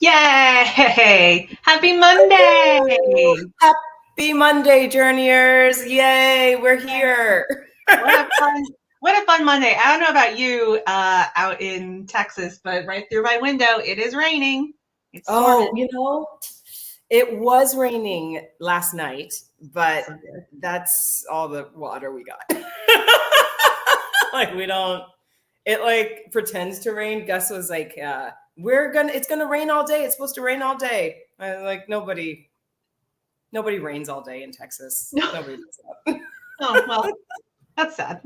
Yay! Happy Monday! Happy Monday, journeyers! Yay, we're here. What a fun Monday. I don't know about you out in Texas, but right through my window, it is raining. It's storming. It was raining last night, but that's all the water we got. It pretends to rain. Gus was like, it's gonna rain all day. It's supposed to rain all day. I was like, nobody rains all day in Texas. Nobody does that. Oh, well, that's sad.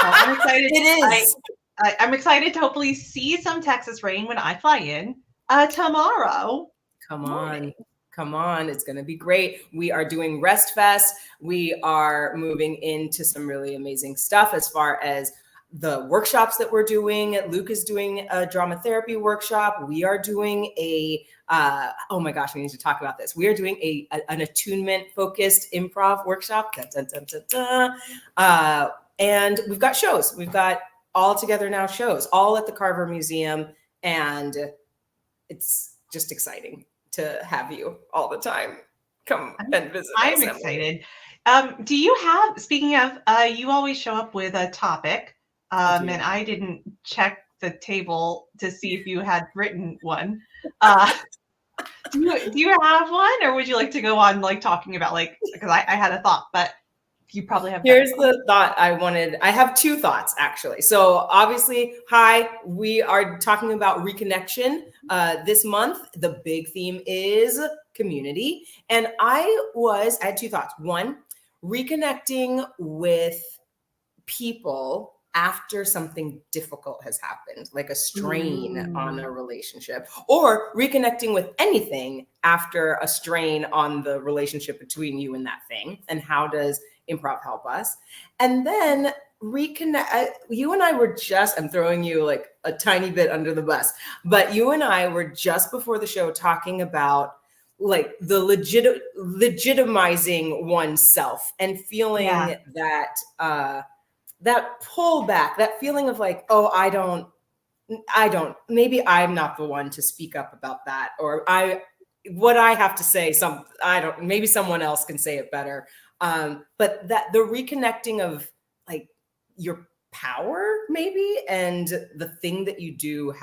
I'm excited. It is. I'm excited to hopefully see some Texas rain when I fly in tomorrow. Come on. It's going to be great. We are doing Rest Fest. We are moving into some really amazing stuff as far as the workshops that we're doing. Luke is doing a drama therapy workshop. We are doing oh my gosh, we need to talk about this. We are doing an attunement focused improv workshop. And we've got shows. We've got all together now shows, all at the Carver Museum. And it's just exciting to have you all the time. Come and visit us. I'm excited. Do you have, speaking of, you always show up with a topic, and I didn't check the table to see if you had written one. Do you have one, or would you like to go on talking about because I had a thought, but you probably have. Here's the thought I wanted. I have two thoughts actually. So obviously, we are talking about reconnection this month. The big theme is community. And I had two thoughts. One, reconnecting with people after something difficult has happened, like a strain on a relationship, or reconnecting with anything after a strain on the relationship between you and that thing. And how does improv help us? And then reconnect. You and I were I'm throwing you like a tiny bit under the bus, but you and I were just before the show talking about like the legitimizing oneself and feeling that pullback, that feeling of like, oh, I don't, maybe I'm not the one to speak up about that. Or what I have to say, maybe someone else can say it better. But that the reconnecting of like your power maybe, and the thing that you do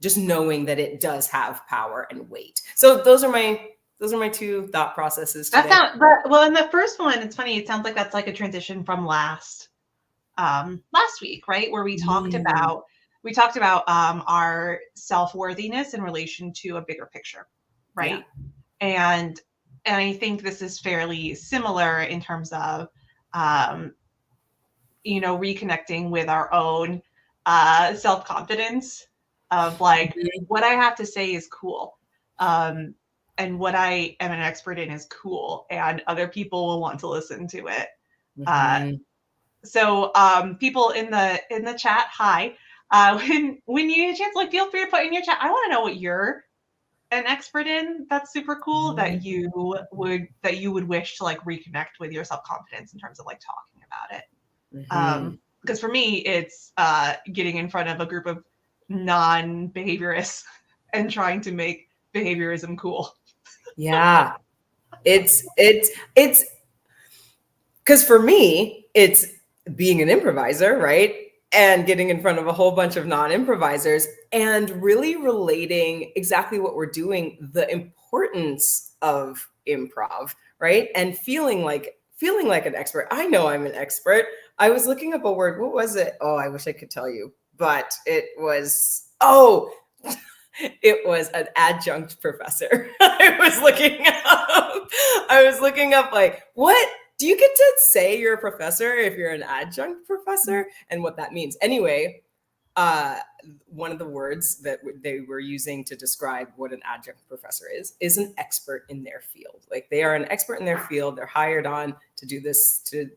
just knowing that it does have power and weight. So those are my two thought processes today. And the first one, it's funny. It sounds like that's like a transition from last week, right? Where we talked about our self-worthiness in relation to a bigger picture, right? Yeah. And I think this is fairly similar in terms of, reconnecting with our own self-confidence of like, what I have to say is cool. And what I am an expert in is cool, and other people will want to listen to it. So people in the chat, hi. When you get a chance, feel free to put in your chat. I want to know what you're an expert in. That's super cool. That you would wish to reconnect with your self-confidence in terms of talking about it. Because for me, it's getting in front of a group of non-behaviorists and trying to make behaviorism cool. Yeah, it's because for me, it's being an improviser, right? And getting in front of a whole bunch of non-improvisers and really relating exactly what we're doing, the importance of improv, right? And feeling feeling like an expert. I know I'm an expert. I was looking up a word. What was it? Oh, I wish I could tell you, but it was, it was an adjunct professor. I was looking up like, what? Do you get to say you're a professor if you're an adjunct professor and what that means? Anyway, one of the words that they were using to describe what an adjunct professor is an expert in their field. Like they are an expert in their field. They're hired on to do this, to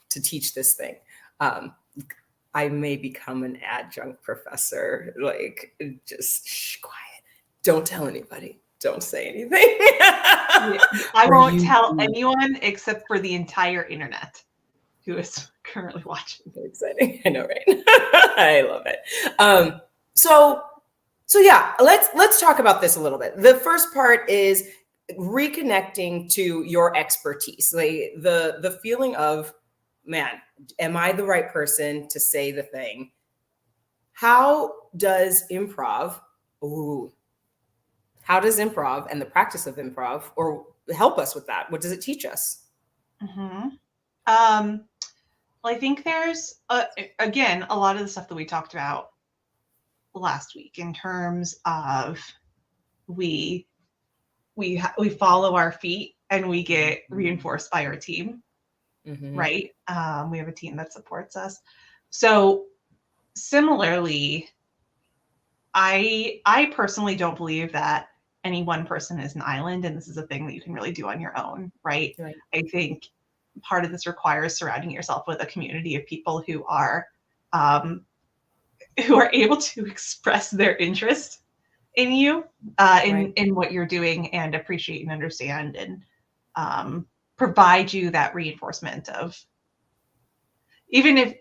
teach this thing. I may become an adjunct professor. Like, just quiet. Don't tell anybody. Don't say anything. I won't tell anyone except for the entire internet who is currently watching. Exciting. I know, right? I love it. So yeah, let's talk about this a little bit. The first part is reconnecting to your expertise, like the feeling of, man, am I the right person to say the thing? How does improv and the practice of improv or help us with that? What does it teach us? Mm-hmm. Well, I think there's again a lot of the stuff that we talked about last week in terms of we follow our feet and we get reinforced by our team, right? We have a team that supports us. So similarly, I personally don't believe that any one person is an island, and this is a thing that you can really do on your own, right? I think part of this requires surrounding yourself with a community of people who are able to express their interest in you, in what you're doing, and appreciate and understand and provide you that reinforcement of, even if,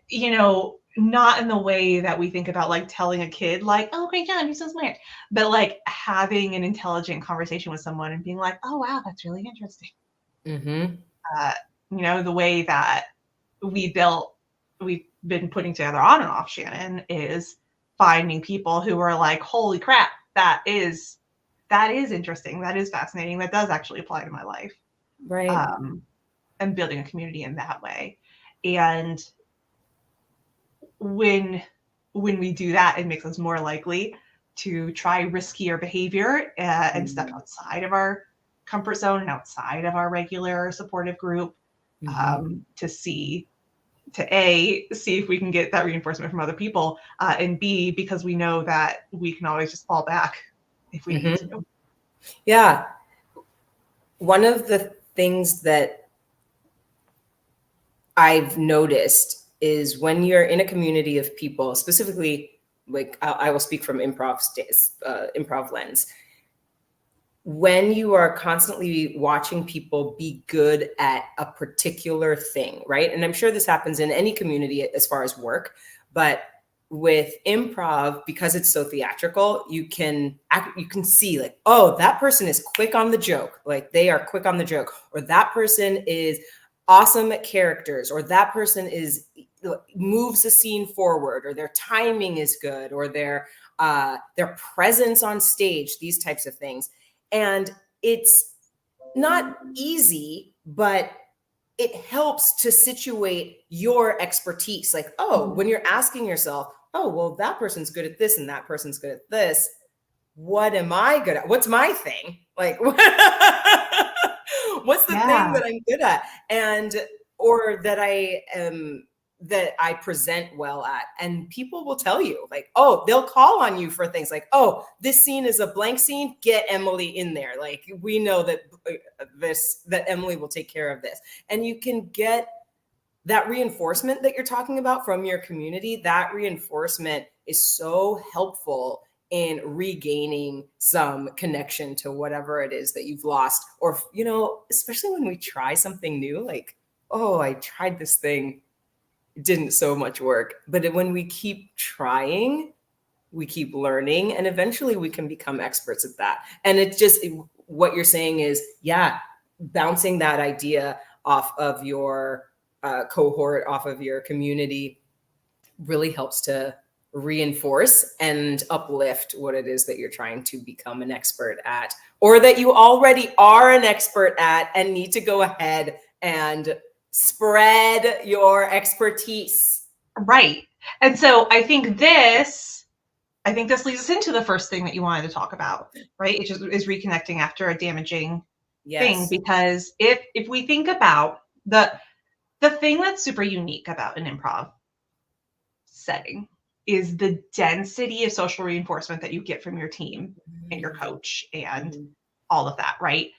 not in the way that we think about like telling a kid like, oh, great job, you're so smart, but like having an intelligent conversation with someone and being like, oh, wow, that's really interesting. The way that we've been putting together On and Off Shannon is finding people who are like, holy crap, that is interesting, that is fascinating, that does actually apply to my life, right? And building a community in that way. And when we do that, it makes us more likely to try riskier behavior and step outside of our comfort zone and outside of our regular supportive group, to see if we can get that reinforcement from other people, and B, because we know that we can always just fall back if we need to. Yeah. One of the things that I've noticed is when you're in a community of people, specifically, like I will speak from improv lens. When you are constantly watching people be good at a particular thing, right? And I'm sure this happens in any community as far as work, but with improv, because it's so theatrical, you can see like, oh, that person is quick on the joke. Like they are quick on the joke, or that person is awesome at characters, or that person moves the scene forward, or their timing is good, or their presence on stage, these types of things. And it's not easy, but it helps to situate your expertise. Like, oh, when you're asking yourself, oh, well, that person's good at this and that person's good at this. What am I good at? What's my thing? Like, what's the thing that I'm good at? Or that I present well at. And people will tell you, like, oh, they'll call on you for things like, oh, this scene is a blank scene, get Emily in there. Like, we know that that Emily will take care of this. And you can get that reinforcement that you're talking about from your community. That reinforcement is so helpful in regaining some connection to whatever it is that you've lost. Or, especially when we try something new, like, oh, I tried this thing, it didn't so much work. But when we keep trying, we keep learning, and eventually we can become experts at that. And it's just, what you're saying is, bouncing that idea off of your cohort, off of your community, really helps to reinforce and uplift what it is that you're trying to become an expert at, or that you already are an expert at and need to go ahead and spread your expertise. Right. And so I think this leads us into the first thing that you wanted to talk about, right? It just is reconnecting after a damaging thing. Because if we think about the thing that's super unique about an improv setting is the density of social reinforcement that you get from your team and your coach and all of that, right?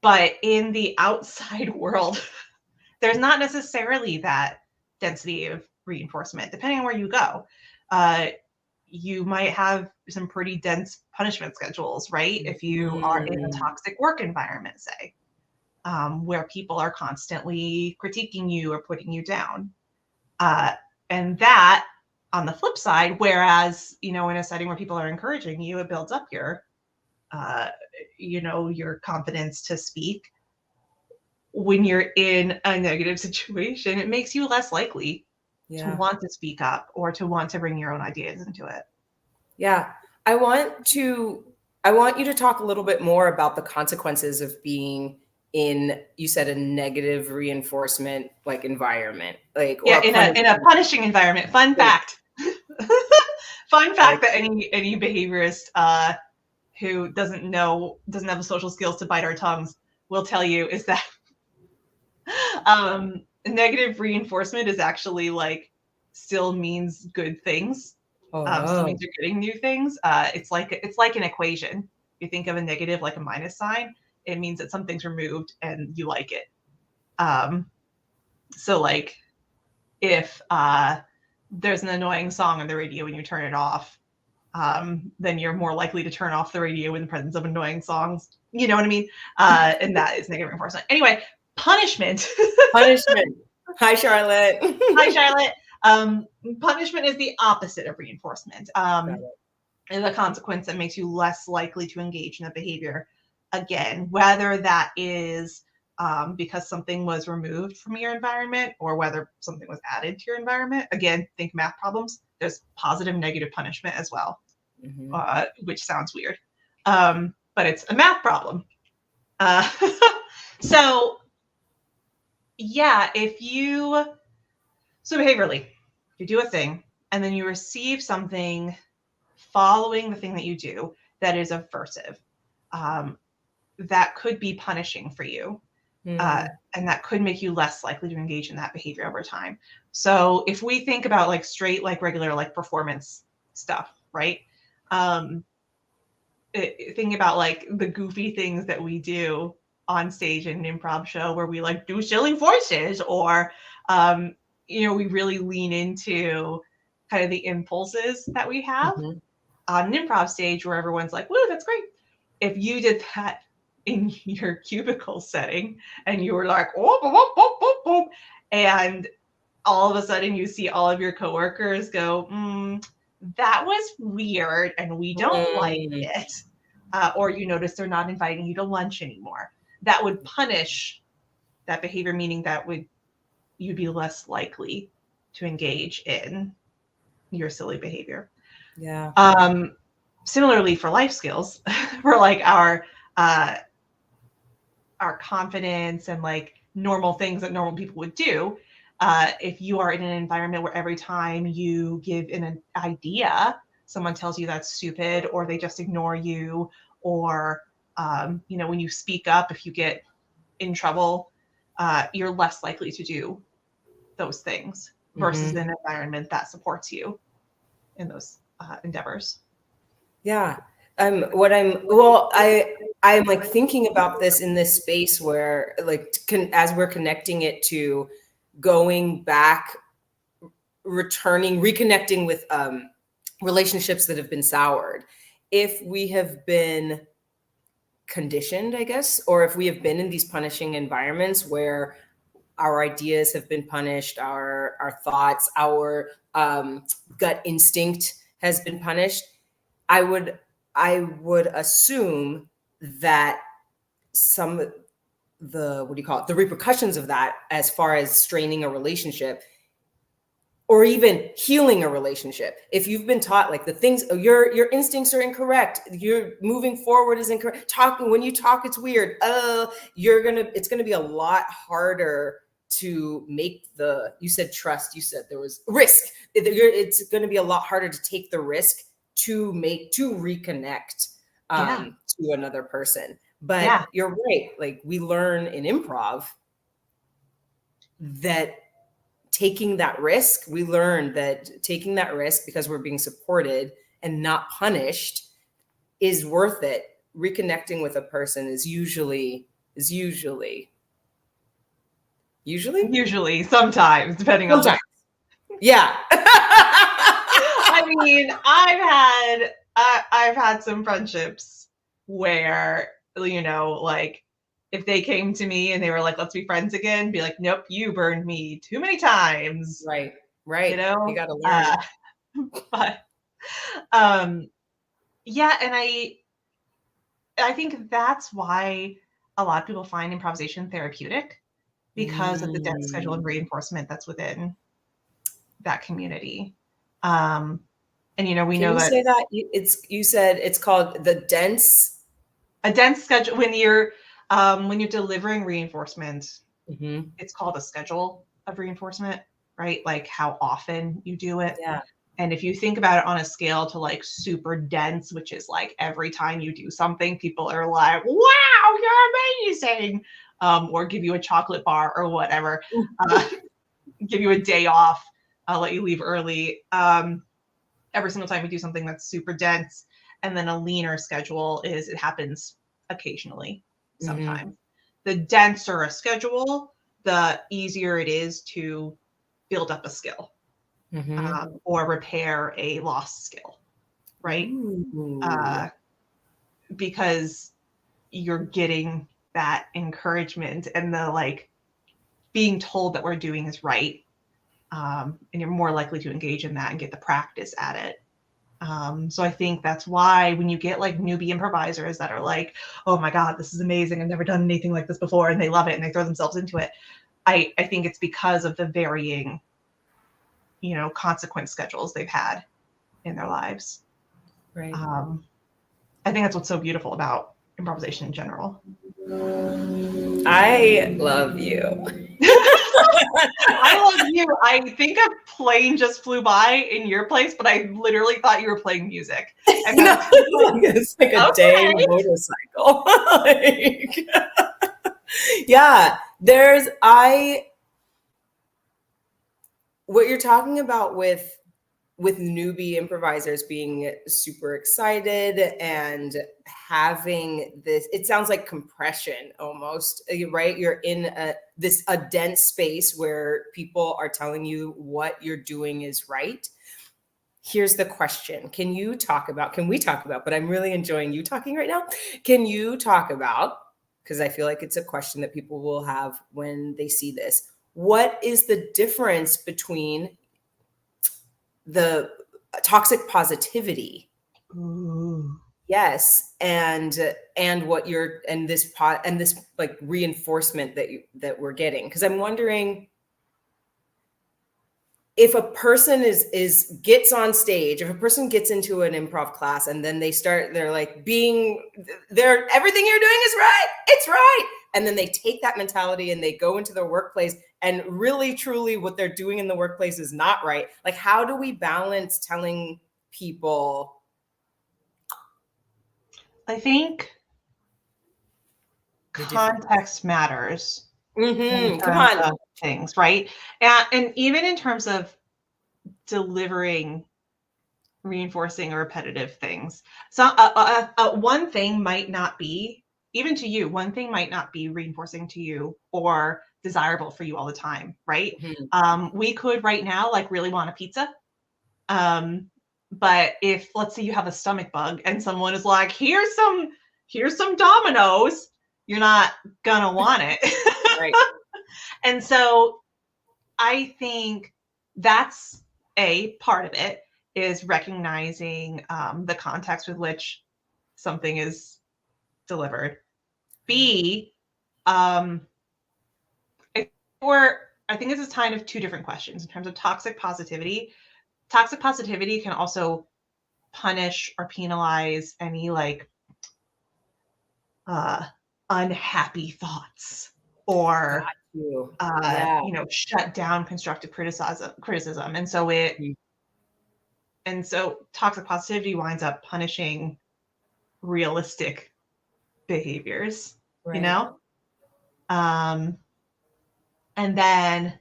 But in the outside world, there's not necessarily that density of reinforcement, depending on where you go. You might have some pretty dense punishment schedules, right? If you are in a toxic work environment, say, where people are constantly critiquing you or putting you down. And that, on the flip side, whereas, in a setting where people are encouraging you, it builds up your, your confidence to speak. When you're in a negative situation, it makes you less likely to want to speak up or to want to bring your own ideas into it. Yeah. I want you to talk a little bit more about the consequences of being in, you said, a negative reinforcement like environment, like, or in a punishing environment. Fun fact that any behaviorist who doesn't have the social skills to bite our tongues will tell you is that negative reinforcement is actually still means good things. Still means you're getting new things. It's like an equation. You think of a negative like a minus sign, it means that something's removed and you like it. So if there's an annoying song on the radio and you turn it off, then you're more likely to turn off the radio in the presence of annoying songs. You know what I mean? And that is negative reinforcement. Anyway, punishment. Hi, Charlotte. Hi, Charlotte. Punishment is the opposite of reinforcement. Is a consequence that makes you less likely to engage in a behavior again, whether that is because something was removed from your environment or whether something was added to your environment. Again, think math problems. There's positive, negative punishment as well, which sounds weird, but it's a math problem. So behaviorally, you do a thing and then you receive something following the thing that you do that is aversive, that could be punishing for you. And that could make you less likely to engage in that behavior over time. So if we think about straight, regular, performance stuff, right? Think about the goofy things that we do on stage in an improv show where we do silly voices or, we really lean into kind of the impulses that we have on an improv stage where everyone's like, woo, that's great. If you did that in your cubicle setting and you were like, oh, and all of a sudden you see all of your coworkers go, that was weird and we don't like it. Or you notice they're not inviting you to lunch anymore. That would punish that behavior, meaning that you'd be less likely to engage in your silly behavior. Yeah. Similarly for life skills, for our confidence and normal things that normal people would do. If you are in an environment where every time you give an idea, someone tells you that's stupid or they just ignore you, or when you speak up, if you get in trouble, you're less likely to do those things versus an environment that supports you in those endeavors. Yeah. I'm thinking about this in this space where as we're connecting it to going back, reconnecting with relationships that have been soured. If we have been conditioned, I guess, or if we have been in these punishing environments where our ideas have been punished, our thoughts, our gut instinct has been punished, I would assume that some of the repercussions of that, as far as straining a relationship or even healing a relationship. If you've been taught like the things, your instincts are incorrect, you're moving forward is incorrect. When you talk, it's weird. It's gonna be a lot harder to make you said trust, you said there was risk. It's gonna be a lot harder to take the risk to reconnect to another person. But you're right. Like we learn in improv that we learned that taking that risk because we're being supported and not punished is worth it. Reconnecting with a person is usually sometimes, depending on yeah. I mean, I've had some friendships where, you know, like if they came to me and they were like, let's be friends again, be like, nope, you burned me too many times. Right. You know? You gotta learn. But yeah, and I think that's why a lot of people find improvisation therapeutic, because of the dense schedule and reinforcement that's within that community. And you know, we know that. Can you say that? You said it's called a dense schedule. When you're delivering reinforcement, it's called a schedule of reinforcement, right? Like how often you do it. Yeah. And if you think about it on a scale to like super dense, which is like every time you do something, people are like, wow, you're amazing. Or give you a chocolate bar or whatever, give you a day off, let you leave early. Every single time you do something that's super dense. And then a leaner schedule is it happens occasionally, sometimes. The denser a schedule, the easier it is to build up a skill. Or repair a lost skill, right? Because you're getting that encouragement and the like being told that we're doing is right, and you're more likely to engage in that and get the practice at it. So I think that's why when you get like newbie improvisers that are like, oh my God, this is amazing, I've never done anything like this before, and they love it and they throw themselves into it, I think it's because of the varying, you know, consequence schedules they've had in their lives. Right. I think that's what's so beautiful about improvisation in general. I love you. I love you. I think a plane just flew by in your place, but I literally thought you were playing music. And it's like a day motorcycle. Yeah, what you're talking about with newbie improvisers being super excited and having this, it sounds like compression almost, right? You're in a dense space where people are telling you what you're doing is right. Here's the question. Can we talk about, but I'm really enjoying you talking right now. Can you talk about, because I feel like it's a question that people will have when they see this, what is the difference between the toxic positivity? Yes, and what you're this like reinforcement that we're getting, because I'm wondering if a person gets on stage, if a person gets into an improv class and then they're like everything you're doing is right, it's right, and then they take that mentality and they go into their workplace and really truly what they're doing in the workplace is not right. Like, how do we balance telling people? I think context matters. Come on. Things, right? And even in terms of delivering reinforcing or repetitive things. So one thing might not be, even to you, one thing might not be reinforcing to you or desirable for you all the time, right? We could right now like really want a pizza. But if, let's say you have a stomach bug and someone is like, here's some Domino's, you're not gonna want it. Right. And so I think that's a part of it, is recognizing the context with which something is delivered. B, I I think this is kind of two different questions in terms of toxic positivity. Toxic positivity can also punish or penalize any like unhappy thoughts Got or you. Yeah. shut down constructive criticism. Mhm. And so toxic positivity winds up punishing realistic behaviors, you Right. know? Um, and then,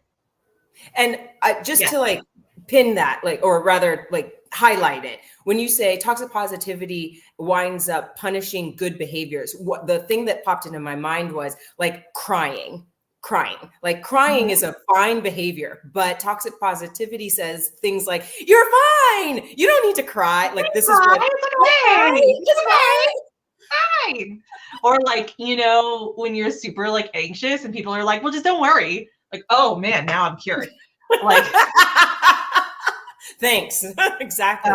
And just yeah, to like pin that, like, or rather, like highlight it, when you say toxic positivity winds up punishing good behaviors, what the thing that popped into my mind was like crying. Like crying is a fine behavior, but toxic positivity says things like, "You're fine. You don't need to cry." Like this is what it's okay, okay. it's fine. It's fine. Or like, when you're super like anxious and people are like, well, just don't worry. Like, oh man, now I'm cured. Like, Thanks. uh, Exactly.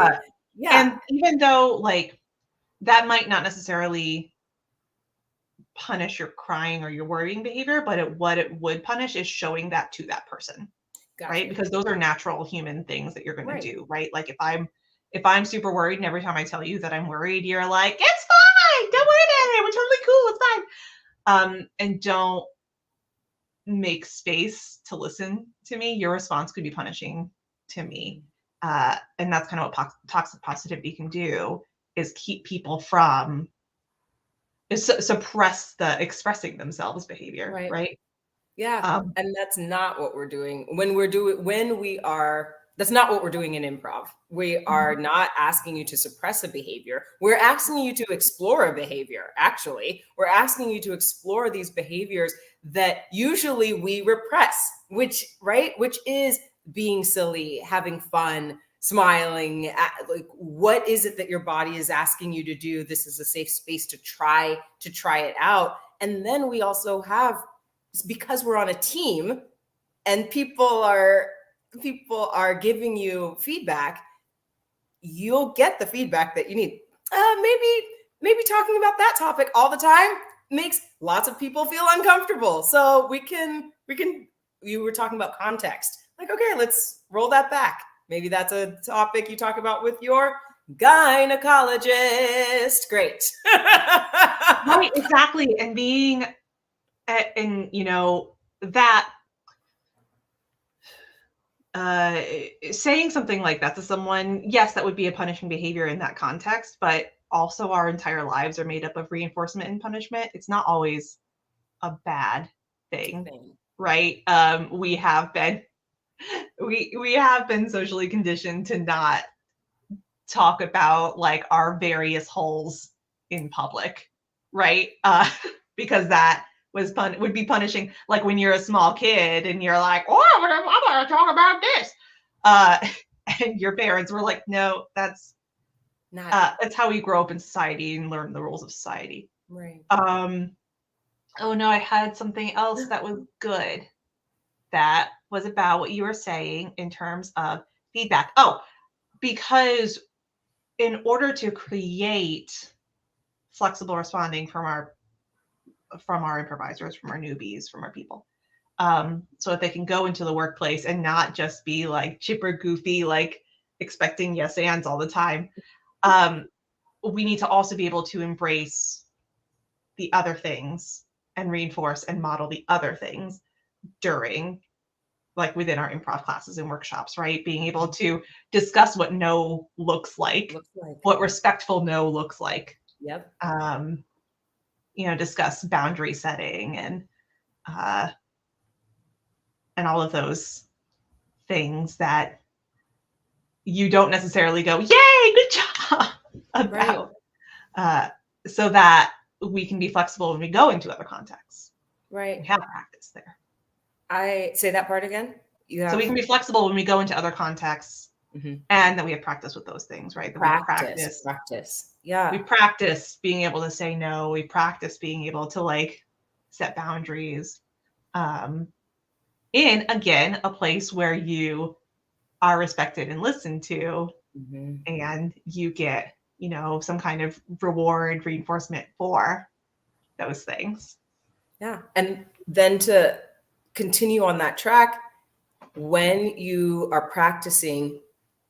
Yeah. and even though like that might not necessarily punish your crying or your worrying behavior, but what it would punish is showing that to that person, Got right? you. Because those are natural human things that you're going to Right. do, right? Like if I'm super worried and every time I tell you that I'm worried, you're like, it's fine, don't worry about it, we're totally cool, it's fine. And don't make space to listen to me, your response could be punishing to me. And that's kind of what toxic positivity can do, is keep people from suppress the expressing themselves behavior, Right. right? Yeah. Um, And that's not what we're doing that's not what we're doing in improv. We are not asking you to suppress a behavior. We're asking you to explore a behavior. Actually, we're asking you to explore these behaviors that usually we repress, which is being silly, having fun, smiling. Like, what is it that your body is asking you to do? This is a safe space to try it out. And then we also have, because we're on a team and people are giving you feedback, you'll get the feedback that you need. Maybe talking about that topic all the time makes lots of people feel uncomfortable. So we can you were talking about context. Like, okay, let's roll that back. Maybe that's a topic you talk about with your gynecologist. Great. right, exactly. And being, and that uh, saying something like that to someone, yes, that would be a punishing behavior in that context, but also our entire lives are made up of reinforcement and punishment. It's not always a bad thing, right? We have been socially conditioned to not talk about like our various holes in public, right? Because that would be punishing. Like when you're a small kid and you're like, oh, I'm gonna talk about this, and your parents were like, no, that's that's how we grow up in society and learn the rules of society. Right. Oh no, I had something else that was good. That was about what you were saying in terms of feedback. Oh, because in order to create flexible responding from our improvisers, from our newbies, from our people, so that they can go into the workplace and not just be like chipper goofy, like expecting yes ands all the time. We need to also be able to embrace the other things and reinforce and model the other things during, like within our improv classes and workshops, right? Being able to discuss what no looks like, what respectful no looks like. Yep. Discuss boundary setting and all of those things that you don't necessarily go, yay, good job about, so that we can be flexible when we go into other contexts. Right. We have practice there. I say that part again. So we can be flexible when we go into other contexts, and that we have practice with those things, right? That practice. Yeah. We practice being able to say no. We practice being able to like set boundaries. In again, a place where you are respected and listened to, and you get, some kind of reward, reinforcement for those things. Yeah. And then to continue on that track, when you are practicing,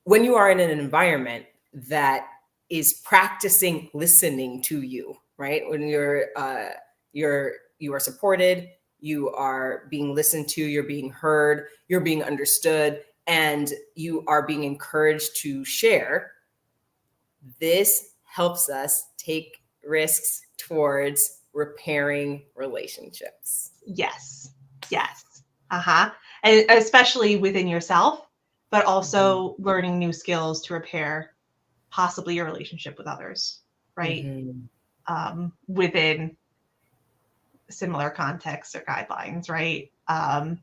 when you are in an environment that is practicing listening to you, right? When you are supported, you are being listened to, you're being heard, you're being understood, and you are being encouraged to share. This helps us take risks towards repairing relationships. Yes. Yes. Uh-huh. And especially within yourself, but also learning new skills to repair possibly your relationship with others, right? Within similar contexts or guidelines, right? And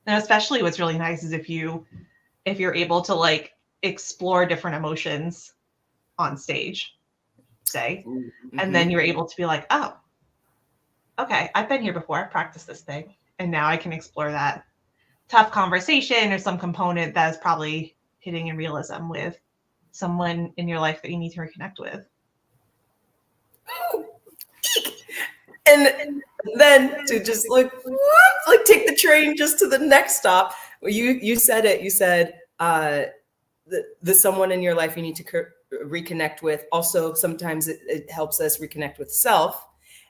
especially what's really nice is if you're able to like explore different emotions on stage, say, and then you're able to be like, oh, okay, I've been here before, I've practiced this thing, and now I can explore that tough conversation or some component that is probably hitting in realism with someone in your life that you need to reconnect with. And then to just like take the train just to the next stop. You said it. You said the someone in your life you need to reconnect with. Also, sometimes it helps us reconnect with self.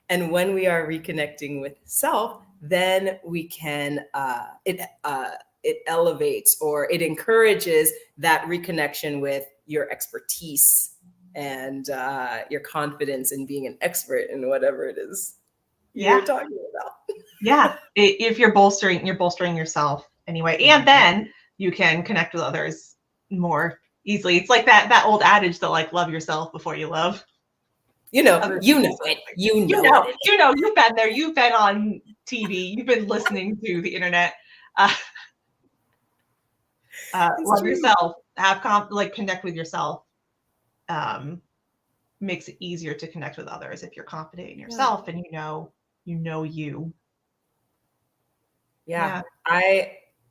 And when we are reconnecting with self, then we can it elevates or it encourages that reconnection with your expertise and your confidence in being an expert in whatever it is you're talking about. Yeah, if you're bolstering yourself anyway, and then you can connect with others more easily. It's like that old adage that like love yourself before you love. You know it. You know it. You've been there. You've been on TV. You've been listening to the internet. Love yourself. Connect with yourself. Makes it easier to connect with others if you're confident in yourself and you know you. Yeah.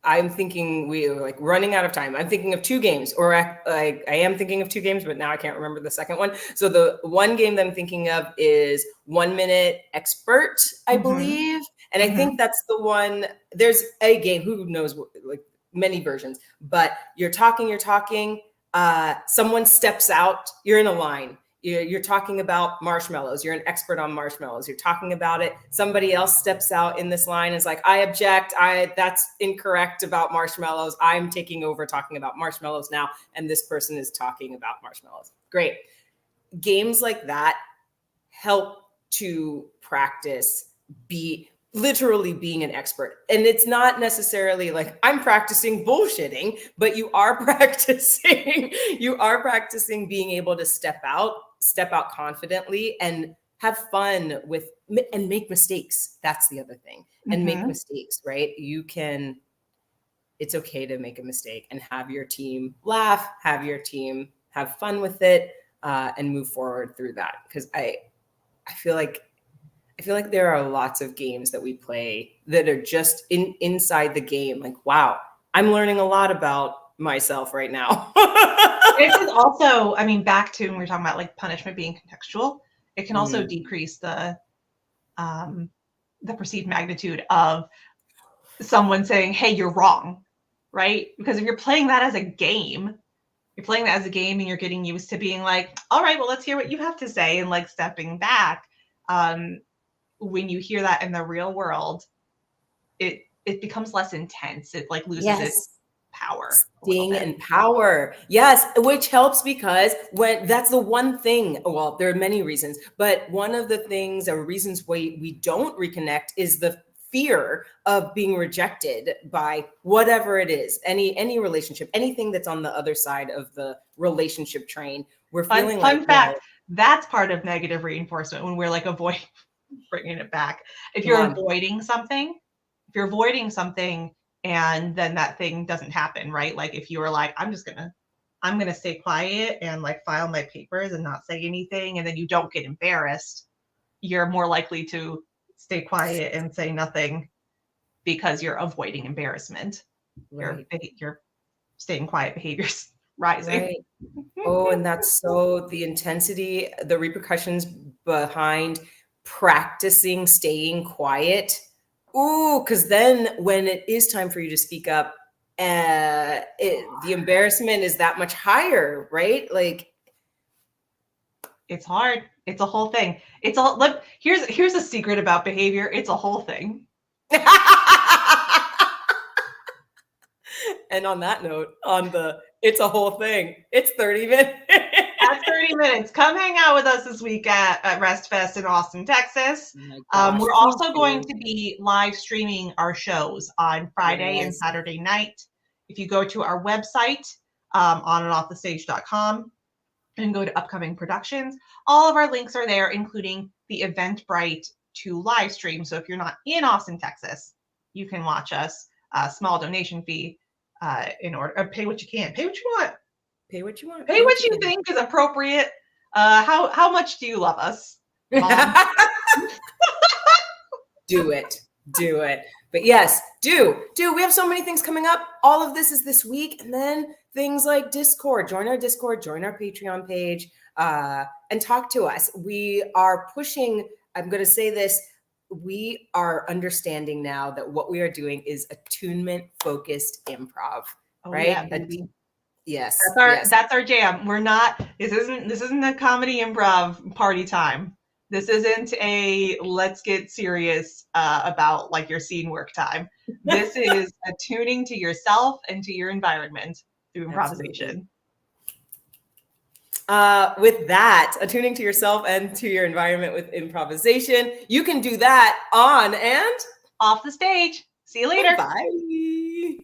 I'm thinking we are like running out of time. I'm thinking of two games, or I am thinking of two games, but now I can't remember the second one. So the one game that I'm thinking of is 1 Minute Expert, I believe. And I think that's the one. There's a game, who knows, like many versions, but you're talking, someone steps out, you're in a line. You're talking about marshmallows. You're an expert on marshmallows. You're talking about it. Somebody else steps out in this line and is like, I object. That's incorrect about marshmallows. I'm taking over talking about marshmallows now. And this person is talking about marshmallows. Great. Games like that help to practice literally being an expert. And it's not necessarily like I'm practicing bullshitting, but you are practicing being able to step out confidently and have fun with and make mistakes. That's the other thing. And make mistakes, right? It's okay to make a mistake and have your team laugh, have your team have fun with it, and move forward through that. Because I feel like there are lots of games that we play that are just inside the game. Like, wow, I'm learning a lot about myself right now. It is also, I mean, back to when we were talking about like punishment being contextual, it can also decrease the perceived magnitude of someone saying, hey, you're wrong, right? Because if you're playing that as a game, and you're getting used to being like, all right, well, let's hear what you have to say, and like stepping back. When you hear that in the real world, it becomes less intense. It like loses its power. Sting and power. Yes, which helps because when that's the one thing, well, there are many reasons, but one of the things or reasons why we don't reconnect is the fear of being rejected by whatever it is, any relationship, anything that's on the other side of the relationship train. We're feeling fun fact, that's part of negative reinforcement when we're like avoiding, bringing it back. If you're avoiding something and then that thing doesn't happen, right? Like if you were like, I'm gonna stay quiet and like file my papers and not say anything, and then you don't get embarrassed, you're more likely to stay quiet and say nothing because you're avoiding embarrassment. Right. Your staying quiet behaviors rising. Right. Oh, and that's so the intensity, the repercussions behind practicing staying quiet. Ooh, because then when it is time for you to speak up, the embarrassment is that much higher, right? Like, it's hard. It's a whole thing. It's all. Look, here's a secret about behavior. It's a whole thing. And on that note, it's a whole thing. It's 30 minutes. That's 30 minutes. Come hang out with us this week at Rest Fest in Austin, Texas. We're also going to be live streaming our shows on Friday and Saturday night. If you go to our website, onandoffthestage.com, and go to upcoming productions, all of our links are there, including the Eventbrite to live stream. So if you're not in Austin, Texas, you can watch us. Small donation fee in order. Pay what you can. Pay what you want. Pay what you want. Pay what you think is appropriate. How much do you love us, Mom? Do it. But yes, do. We have so many things coming up. All of this is this week. And then things like Discord. Join our Discord, join our Patreon page, and talk to us. We are pushing, I'm going to say this, we are understanding now that what we are doing is attunement-focused improv, right? Yeah, baby. Yes. That's our jam. We're not, this isn't a comedy improv party time. This isn't a let's get serious about like your scene work time. This is attuning to yourself and to your environment through improvisation. With that, attuning to yourself and to your environment with improvisation, you can do that on and off the stage. See you later. Bye.